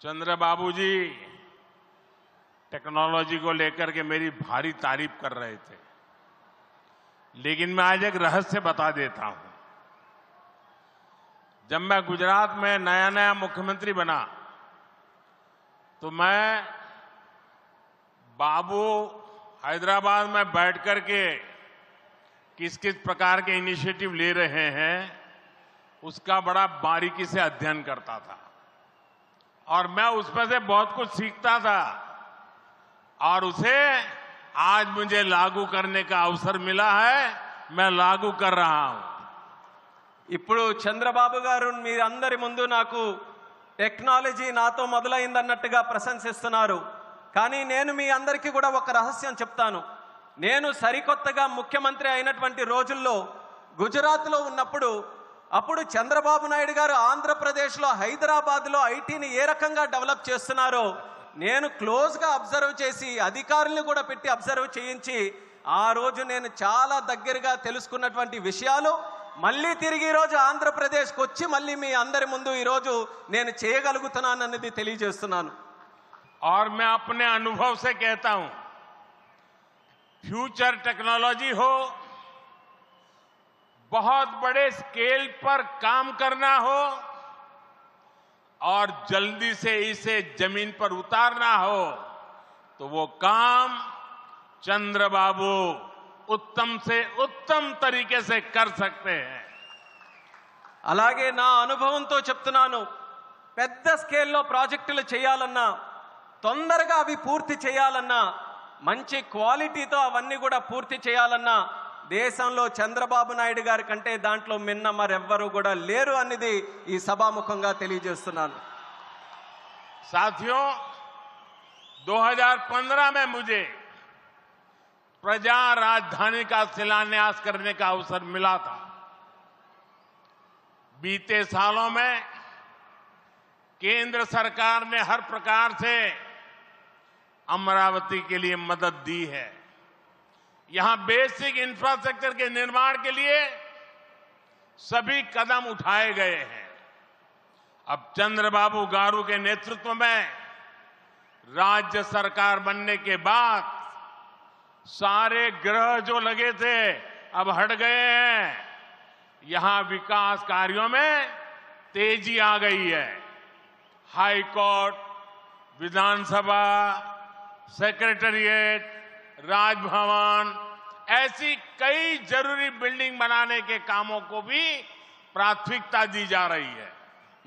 चंद्रबाबू जी technology को लेकर के मेरी भारी तारीफ कर रहे थे, लेकिन मैं आज एक रहस्य बता देता हूं। जब मैं गुजरात में नया मुख्यमंत्री बना तो मैं बाबू हैदराबाद में बैठ करके किस किस प्रकार के इनिशिएटिव ले रहे हैं उसका बड़ा बारीकी से अध्ययन करता था और मैं उसमें से बहुत कुछ सीखता था और उसे आज मुझे लागू करने का अवसर मिला है। मैं लागू कर रहा हूं। ఇప్పుడు చంద్రబాబు గారు మీరందరి ముందు నాకు టెక్నాలజీ నాతో మొదలైందన్నట్టుగా ప్రశంసిస్తున్నారు. కానీ నేను మీ అందరికీ కూడా ఒక రహస్యం చెప్తాను. నేను సరికొత్తగా ముఖ్యమంత్రి అయినటువంటి రోజుల్లో గుజరాత్లో ఉన్నప్పుడు అప్పుడు చంద్రబాబు నాయుడు గారు ఆంధ్రప్రదేశ్లో హైదరాబాద్లో ఐటీని ఏ రకంగా డెవలప్ చేస్తున్నారో నేను క్లోజ్గా అబ్జర్వ్ చేసి అధికారులను కూడా పెట్టి అబ్జర్వ్ చేయించి ఆ రోజు నేను చాలా దగ్గరగా తెలుసుకున్నటువంటి విషయాలు మళ్ళీ తిరిగి ఈరోజు ఆంధ్రప్రదేశ్కి వచ్చి మళ్ళీ మీ అందరి ముందు ఈరోజు నేను చేయగలుగుతున్నానన్నది తెలియజేస్తున్నాను. और मैं अपने अनुभव से कहता हूं, फ्यूचर टेक्नोलॉजी हो, बहुत बड़े स्केल पर काम करना हो और जल्दी से इसे जमीन पर उतारना हो तो वो काम चंद्रबाबू उत्तम से उत्तम तरीके से कर सकते हैं. అలాగే నా అనుభవంతో చెప్తున్నాను. పెద్ద స్కేల్లో ప్రాజెక్టులు చేయాలన్నా తొందరగా అవి పూర్తి చేయాలన్నా మంచి క్వాలిటీతో అవన్నీ కూడా పూర్తి చేయాలన్నా దేశంలో చంద్రబాబు నాయుడు గారి కంటే దాంట్లో మిన్న మరెవ్వరూ కూడా లేరు అనేది ఈ సభాముఖంగా తెలియజేస్తున్నాను. साथियों, 2015 में मुझे प्रजा राजधानी का शिलान्यास करने का अवसर मिला था. बीते सालों में केंद्र सरकार ने हर प्रकार से अमरावती के लिए मदद दी है. यहां बेसिक इंफ्रास्ट्रक्चर के निर्माण के लिए सभी कदम उठाए गए हैं. अब चंद्रबाबू गारू के नेतृत्व में राज्य सरकार बनने के बाद सारे ग्रह जो लगे थे अब हट गए हैं. यहां विकास कार्यों में तेजी आ गई है. हाई कोर्ट, विधानसभा, सेक्रेटेरिएट, राजभवन, ऐसी कई जरूरी बिल्डिंग बनाने के कामों को भी प्राथमिकता दी जा रही है.